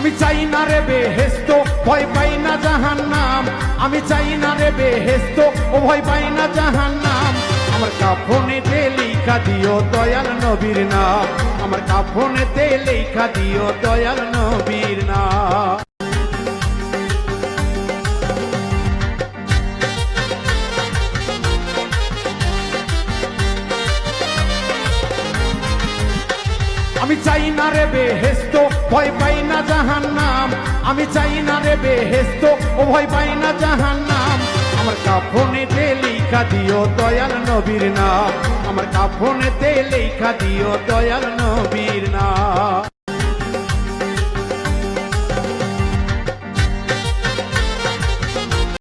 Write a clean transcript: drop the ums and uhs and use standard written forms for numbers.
আমি চাই না রে বেহেশত, ভয় পাই না জাহান্নাম। আমি চাই না রে বেহেশত, ও ভয় পাই না জাহান্নাম। আমার কাফনেতে লেখা দিও দয়াল নবীর নাম। আমার কাফনেতে লেখা দিও দয়াল নবীর নাম। আমি চাই না রে বেহেশত, ভয় পাই না জাহান্নাম। আমি চাই না রে বেহেশত, ও ভয় পাই না জাহান্নাম। আমার কাফনেতে লেখা দিও দয়াল নবীর নাম। আমার কাফনেতে লেখা দিও দয়াল নবীর নাম।